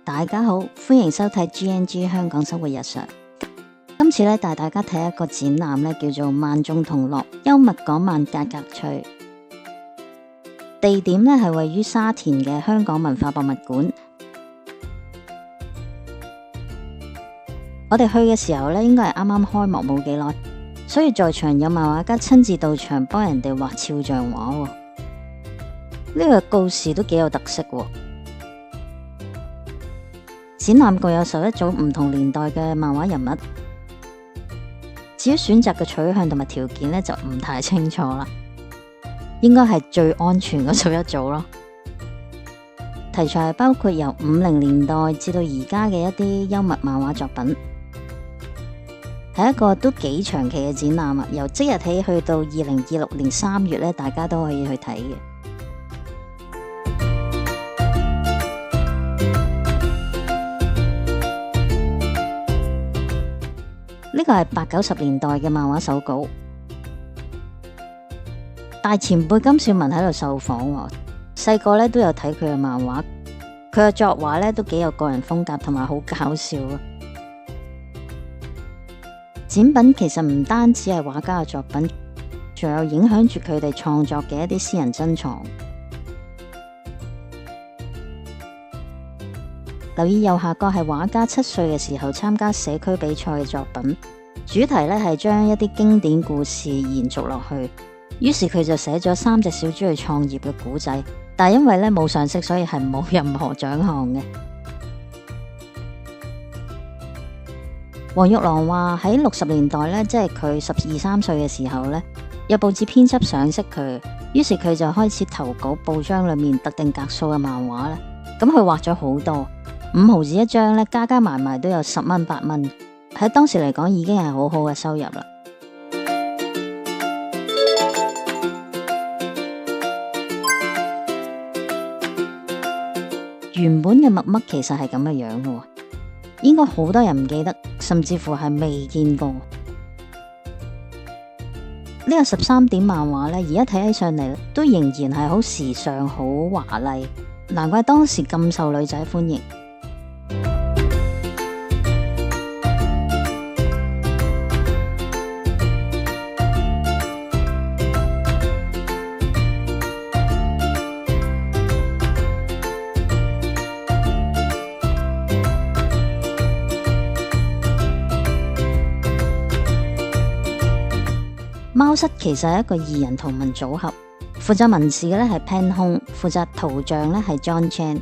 大家好，歡迎收睇 GNG 香港生活日常。今次咧帶大家睇一個展覽咧，叫做萬眾同樂，幽默港漫格格趣。地點咧係位於沙田嘅香港文化博物館。我哋去嘅時候咧，應該係啱啱開幕冇幾耐，所以在場有漫畫家親自到場幫人哋畫肖像畫。呢個告示都幾有特色喎。展覽共有11組唔同年代嘅漫畫人物，至於選擇嘅取向同埋條件呢，就唔太清楚啦，應該係最安全嗰11組咯。題材係包括由50年代至到而家嘅一啲幽默漫畫作品，係一個都幾長期嘅展覽啊！由即日起去到2026年3月呢，大家都可以去睇嘅。呢個係80、90年代嘅漫畫手稿，大前輩金少文喺度受訪喎。細個咧都有睇佢嘅漫畫，佢嘅作畫咧都幾有個人風格，同埋好搞笑啊！展品其實唔單止係畫家嘅作品，仲有影響住佢哋創作嘅一啲私人珍藏。留意右下角係畫家7歲嘅時候參加社區比賽嘅作品，主題咧係將一啲經典故事延續落去。於是佢就寫咗3隻小豬去創業嘅故仔，但係因為咧冇上色，所以係冇任何獎項嘅。黃玉郎話喺60年代咧，即係佢12、13歲嘅時候咧，有報紙編輯賞識佢，於是佢就開始投稿報章裏面特定格數嘅漫畫咧。咁佢畫咗好多，5毫子一張咧，加加埋埋都有10蚊8蚊，喺當時嚟講已經係好好嘅收入啦。原本嘅默默其實係咁嘅樣嘅，應該好多人唔記得，甚至乎係未見過。呢個13點漫畫呢，而家睇起上嚟都仍然係好時尚、好華麗，難怪當時咁受女仔歡迎。貓室其實係一個2人同文組合，負責文字嘅咧係 Pan Hong， 負責圖像咧係 John Chan。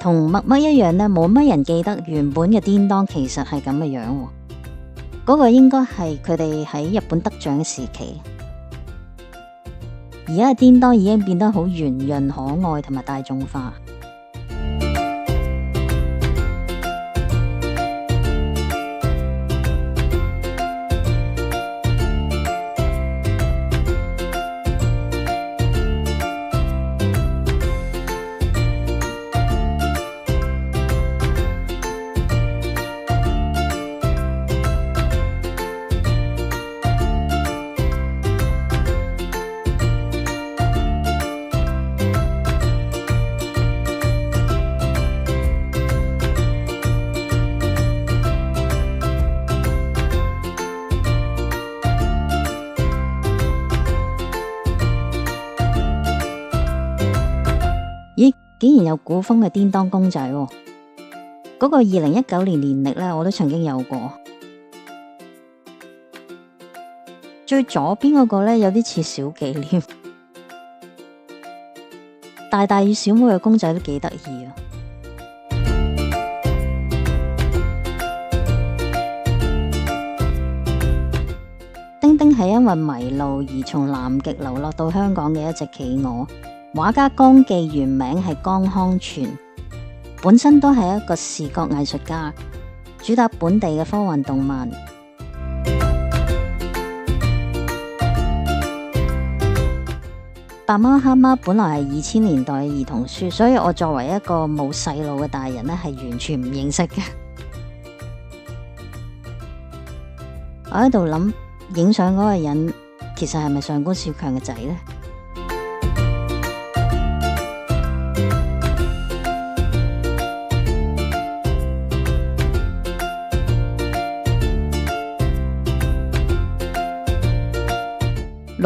同默默一樣咧，冇乜人記得原本嘅叮當其實係咁嘅樣。嗰個應該係佢哋喺日本得獎嘅時期。而家嘅叮當已經變得好圓潤可愛同埋大眾化。咦，竟然有古風嘅叮當公仔喎！嗰個2019年年曆呢，我都曾經有過。最左邊嗰個呢，有啲似小紀念。大大與小妹嘅公仔都幾得意啊！丁丁係因為迷路而從南極流落到香港嘅一隻企鵝。畫家江記原名係江康全，本身都係一個視覺藝術家，主打本地嘅科幻動漫。白貓黑貓本來係2000年代嘅兒童書，所以我作為一個冇細路嘅大人呢，係完全唔認識嘅。我喺度諗，影相嗰個人其實係咪上官小強嘅仔呢？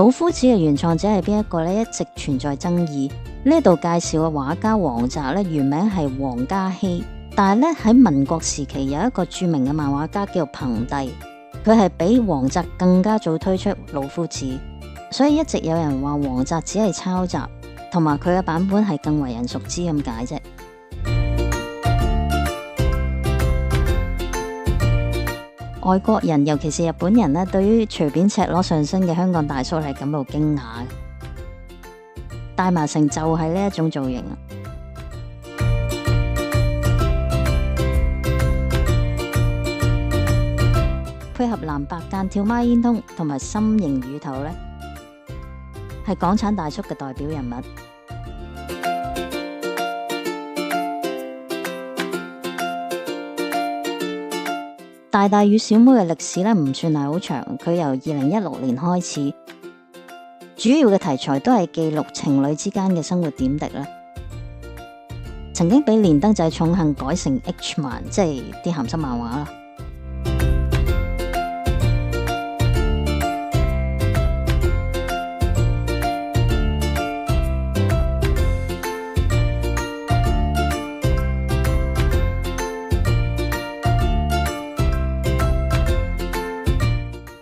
老夫子嘅原創者係邊一個呢？一直存在爭議。呢度介紹嘅畫家王澤呢，原名係王家禧，但係呢，喺民國時期有一個著名嘅漫畫家叫做彭第，佢係比王澤更加早推出老夫子，所以一直有人話王澤只係抄襲，同埋佢嘅版本係更為人熟知咁解啫。外國人尤其是日本人呢，對於隨便赤裸上身嘅香港大叔係感到驚訝嘅。大麻城就係呢一種造型，配合藍白間跳孖煙通同埋心形乳頭呢，係港產大叔嘅代表人物。大大與小妹嘅歷史呢，唔算係好長，佢由2016年開始，主要嘅題材都係記錄情侶之間嘅生活點滴啦。曾經俾連登仔寵幸改成 H 漫，即係啲鹹濕漫畫啦。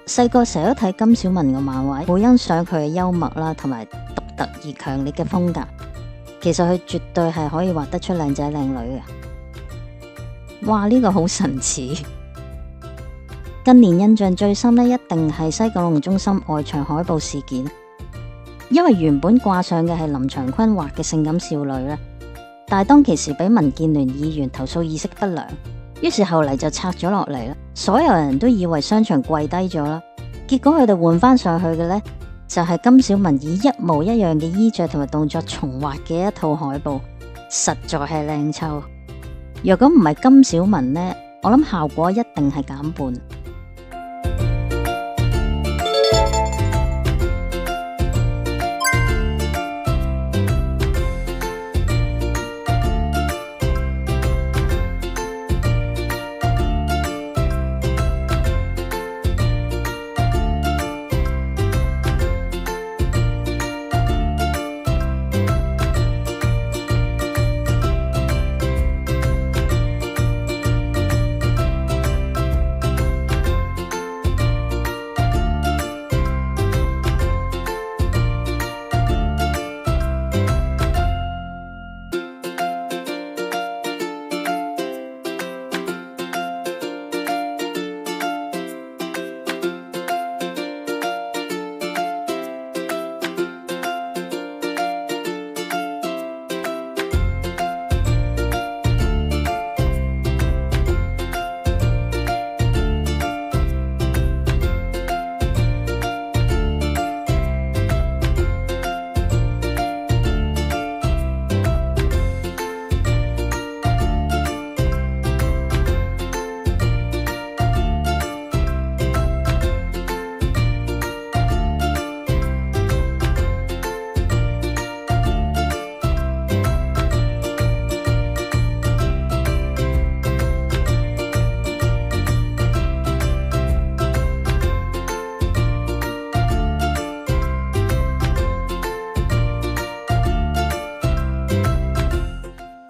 細個成日都睇金小文嘅漫畫，好欣賞佢嘅幽默啦，同埋獨特而強烈嘅風格。其實佢絕對係可以畫得出靚仔靚女嘅。哇，呢個好神似！近年印象最深呢，一定係西九龍中心外牆海報事件，因為原本掛上嘅係林長坤畫嘅性感少女咧，但係當其時俾民建聯議員投訴意識不良，於是後嚟就拆咗落嚟啦。所有人都以為商場跪低咗啦。結果佢哋換翻上去嘅呢，就係金小文以一模一樣嘅衣着同埋動作重畫嘅一套海報，實在係靚抽。若果唔係金小文呢，我諗效果一定係減半。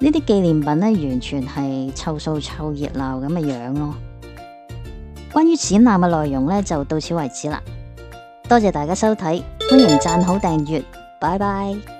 呢啲紀念品呢，完全係湊數湊熱鬧咁嘅樣咯。關於展覽嘅內容呢，就到此為止啦。多謝大家收睇，歡迎讚好訂閱，拜拜。